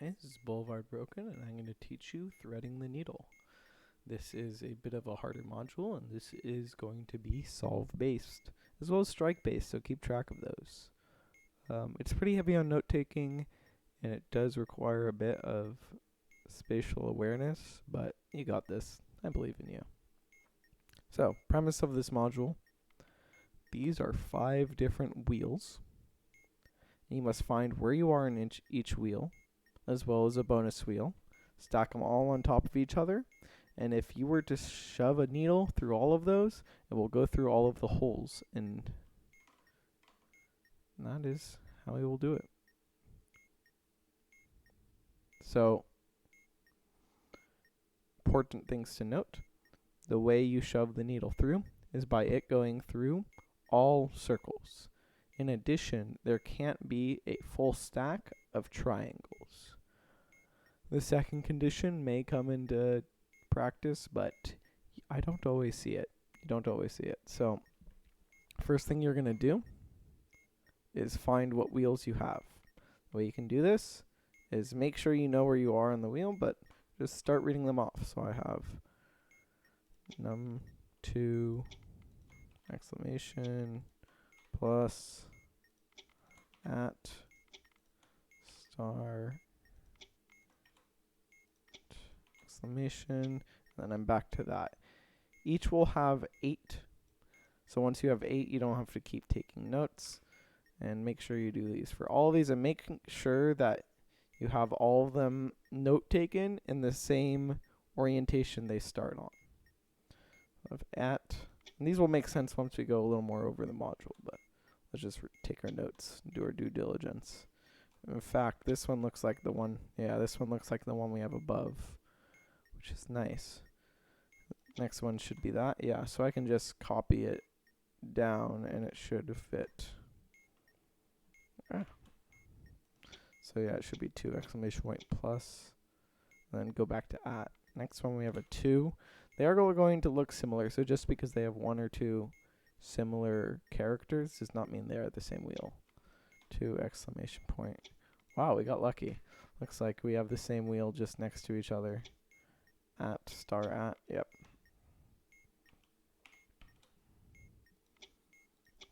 Hey, this is Boulevard Broken, and I'm going to teach you threading the needle. This is a bit of a harder module, and this is going to be solve-based, as well as strike-based, so keep track of those. It's pretty heavy on note-taking, and it does require a bit of spatial awareness, but you got this. I believe in you. So, premise of this module, these are 5 different wheels. You must find where you are in each wheel, as well as a bonus wheel. Stack them all on top of each other, and if you were to shove a needle through all of those, it will go through all of the holes, and that is how we will do it. So, important things to note. The way you shove the needle through is by it going through all circles. In addition, there can't be a full stack of triangles. The second condition may come into practice, but I don't always see it. You don't always see it. So, first thing you're going to do is find what wheels you have. The way you can do this is make sure you know where you are on the wheel, but just start reading them off. So I have num2 exclamation plus at star exclamation, and then I'm back to that. Each will have 8. So once you have 8, you don't have to keep taking notes. And make sure you do these for all of these, and make sure that you have all of them note taken in the same orientation they start on. Of at, and these will make sense once we go a little more over the module, but let's just take our notes and do our due diligence. In fact, this one looks like the one, this one looks like the one we have above, which is nice. Next one should be that, so I can just copy it down and it should fit. So it should be 2 exclamation point plus, and then go back to at. Next one we have a 2. They are going to look similar, so just because they have 1 or 2 similar characters does not mean they're at the same wheel. 2 exclamation point. Wow, we got lucky. Looks like we have the same wheel just next to each other. At star at, yep.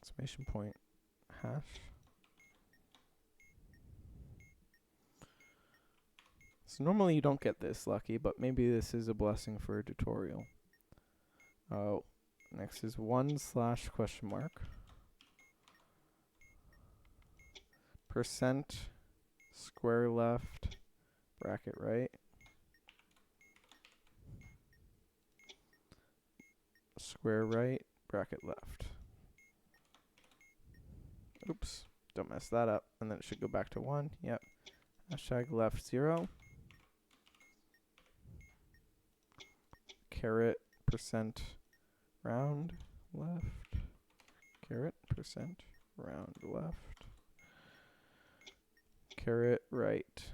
Exclamation point hash. So normally you don't get this lucky, but maybe this is a blessing for a tutorial. Oh, next is 1/? Percent square left bracket right square right bracket left. Oops, don't mess that up. And then it should go back to 1. Yep. Hashtag left 0. Caret percent round left. Caret percent round left. Caret right.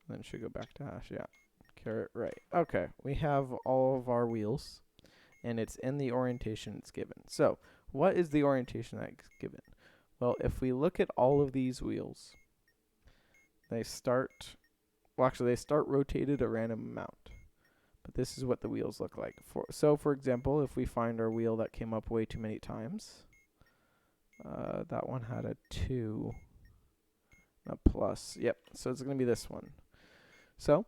Then it should go back to hash. Caret right. Okay, we have all of our wheels, and it's in the orientation it's given. So, what is the orientation that's given? Well, if we look at all of these wheels, they start rotated a random amount. But this is what the wheels look like. So, for example, if we find our wheel that came up way too many times, that one had a 2, a plus. Yep, so it's going to be this one. So,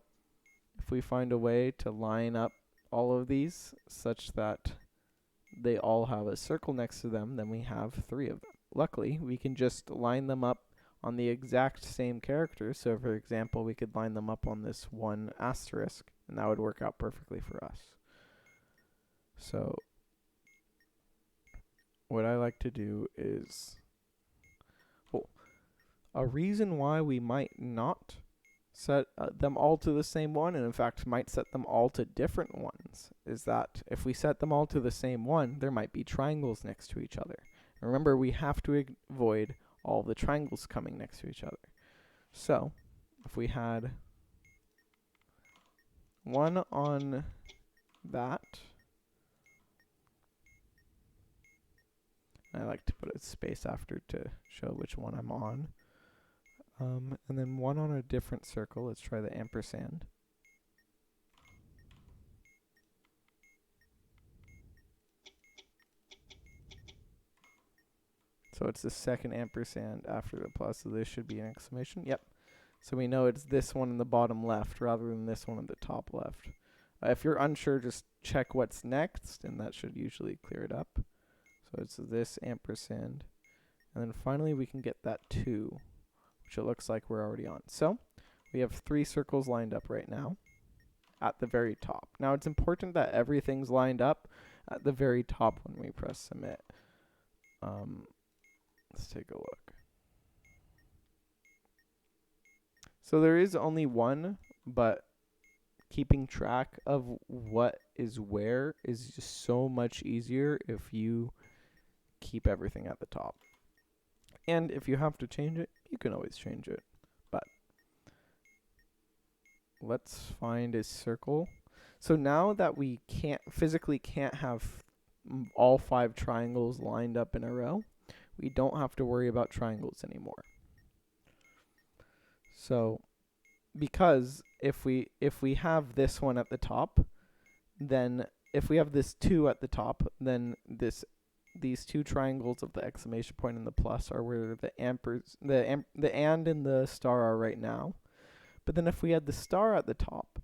if we find a way to line up all of these such that they all have a circle next to them, then we have 3 of them. Luckily, we can just line them up on the exact same characters. So, for example, we could line them up on this 1 asterisk, and that would work out perfectly for us. So, what I like to do is, a reason why we might not set them all to the same one, and in fact might set them all to different ones, is that if we set them all to the same one, there might be triangles next to each other. And remember, we have to avoid all the triangles coming next to each other. So, if we had 1 on that, I like to put a space after to show which one I'm on. And then one on a different circle. Let's try the ampersand. So it's the second ampersand after the plus, so this should be an exclamation. Yep. So we know it's this one in the bottom left rather than this one in the top left. If you're unsure, just check what's next, and that should usually clear it up. So it's this ampersand. And then finally we can get that 2, which it looks like we're already on. So we have 3 circles lined up right now at the very top. Now it's important that everything's lined up at the very top when we press submit. Let's take a look. So there is only one, but keeping track of what is where is just so much easier if you keep everything at the top. And if you have to change it, you can always change it. But let's find a circle. So now that we physically can't have all 5 triangles lined up in a row, we don't have to worry about triangles anymore. So because if we have this one at the top, then if we have this 2 at the top, then these 2 triangles of the exclamation point and the plus are where the and and the star are right now. But then if we had the star at the top,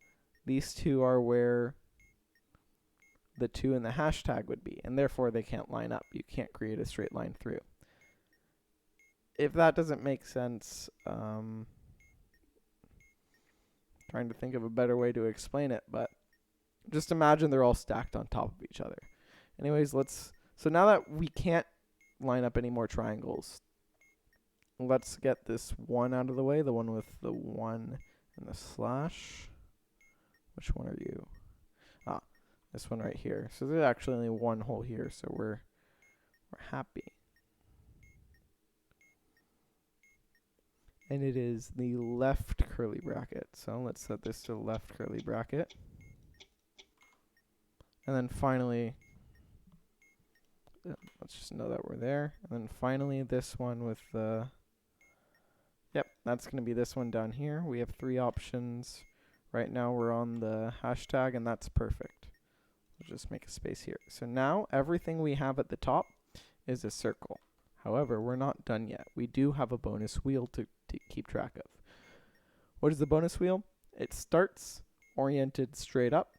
these 2 are where the 2 and the hashtag would be, and therefore they can't line up. You can't create a straight line through. If that doesn't make sense, trying to think of a better way to explain it, but just imagine they're all stacked on top of each other. Anyways, so now that we can't line up any more triangles, let's get this one out of the way, the one with the 1 and the slash. Which one are you? This one right here. So there's actually only one hole here, so we're happy. And it is the left curly bracket. So let's set this to the left curly bracket. And then finally, let's just know that we're there. And then finally this one with the, yep, that's going to be this one down here. We have 3 options. Right now we're on the hashtag, and that's perfect. We'll just make a space here. So now everything we have at the top is a circle. However, we're not done yet. We do have a bonus wheel to keep track of. What is the bonus wheel? It starts oriented straight up.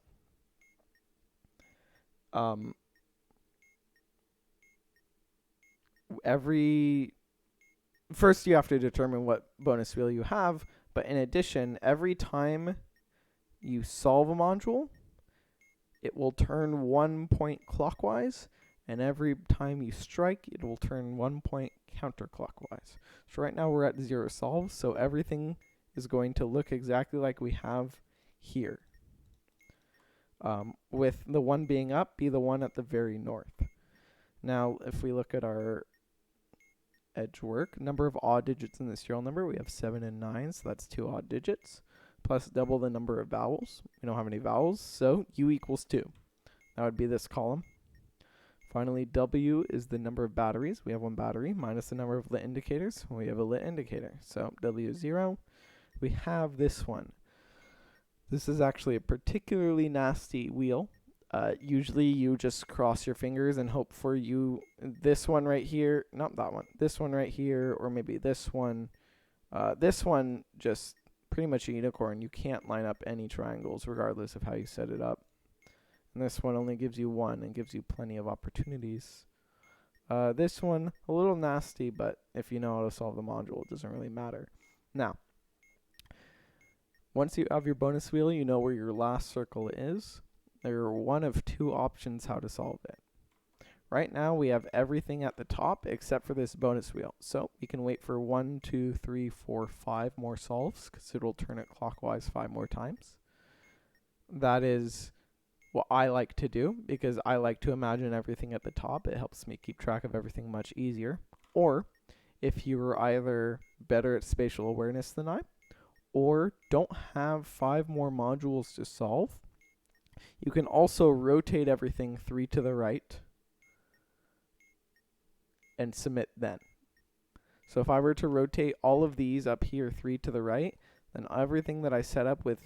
First you have to determine what bonus wheel you have, but in addition, every time you solve a module, it will turn 1 point clockwise, and every time you strike, it will turn 1 point counterclockwise. So right now we're at 0 solves, so everything is going to look exactly like we have here. With the 1 being up, be the one at the very north. Now, if we look at our edge work, number of odd digits in the serial number, we have 7 and 9, so that's 2 odd digits, plus double the number of vowels. We don't have any vowels, so U equals 2. That would be this column. Finally, W is the number of batteries. We have 1 battery, minus the number of lit indicators. We have a lit indicator. So W is 0. We have this one. This is actually a particularly nasty wheel. Usually you just cross your fingers and hope for this one right here, not that one, this one right here, or maybe this one. This one, just pretty much a unicorn. You can't line up any triangles regardless of how you set it up. And this one only gives you 1 and gives you plenty of opportunities. This one, a little nasty, but if you know how to solve the module, it doesn't really matter. Now, once you have your bonus wheel, you know where your last circle is. There are 1 of 2 options how to solve it. Right now, we have everything at the top except for this bonus wheel. So we can wait for 1, 2, 3, 4, 5 more solves, because it will turn it clockwise 5 more times. That is what I like to do, because I like to imagine everything at the top. It helps me keep track of everything much easier. Or if you are either better at spatial awareness than I, or don't have 5 more modules to solve, you can also rotate everything 3 to the right and submit then. So if I were to rotate all of these up here 3 to the right, then everything that I set up with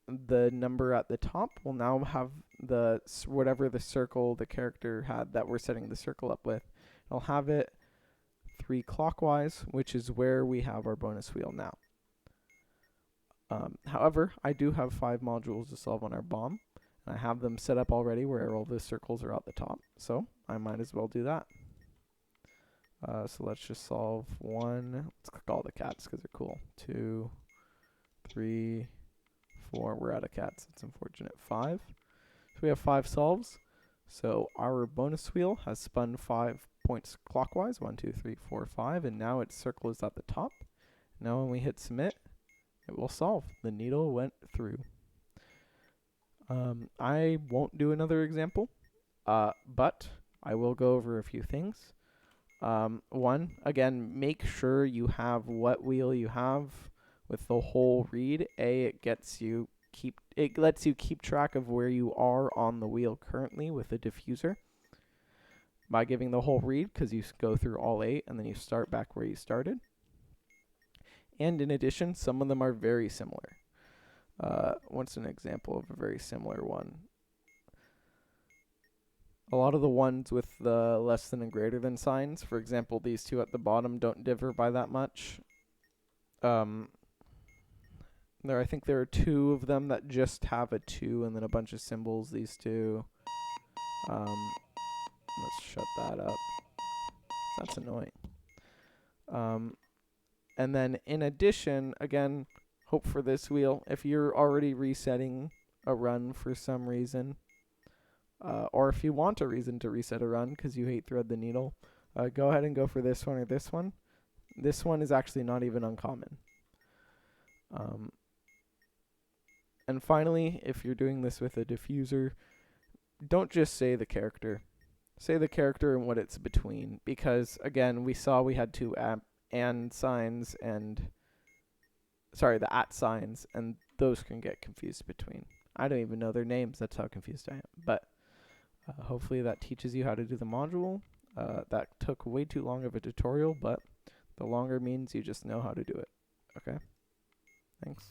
the number at the top will now have the whatever the circle the character had that we're setting the circle up with. I'll have it 3 clockwise, which is where we have our bonus wheel now. However, I do have 5 modules to solve on our bomb. I have them set up already where all the circles are at the top, so I might as well do that. So let's just solve 1. Let's click all the cats because they're cool. 2, 3, 4. We're out of cats. It's unfortunate. 5. So we have 5 solves. So our bonus wheel has spun 5 points clockwise. 1, 2, 3, 4, 5. And now its circle is at the top. Now when we hit submit, it will solve. The needle went through. I won't do another example, but I will go over a few things. One, again, make sure you have what wheel you have with the whole read. It lets you keep track of where you are on the wheel currently with the diffuser by giving the whole read, because you go through all 8 and then you start back where you started. And in addition, some of them are very similar. What's an example of a very similar one? A lot of the ones with the less than and greater than signs, for example, these two at the bottom don't differ by that much. I think there are 2 of them that just have a 2 and then a bunch of symbols, these 2. Let's shut that up. That's annoying. And then in addition, again, hope for this wheel. If you're already resetting a run for some reason, or if you want a reason to reset a run because you hate thread the needle, go ahead and go for this one or this one. This one is actually not even uncommon. And finally, if you're doing this with a diffuser, don't just say the character. Say the character and what it's between, because again, we saw we had 2 and signs and the at signs, and those can get confused between. I don't even know their names. That's how confused I am. But hopefully that teaches you how to do the module. That took way too long of a tutorial, but the longer means you just know how to do it. Okay? Thanks.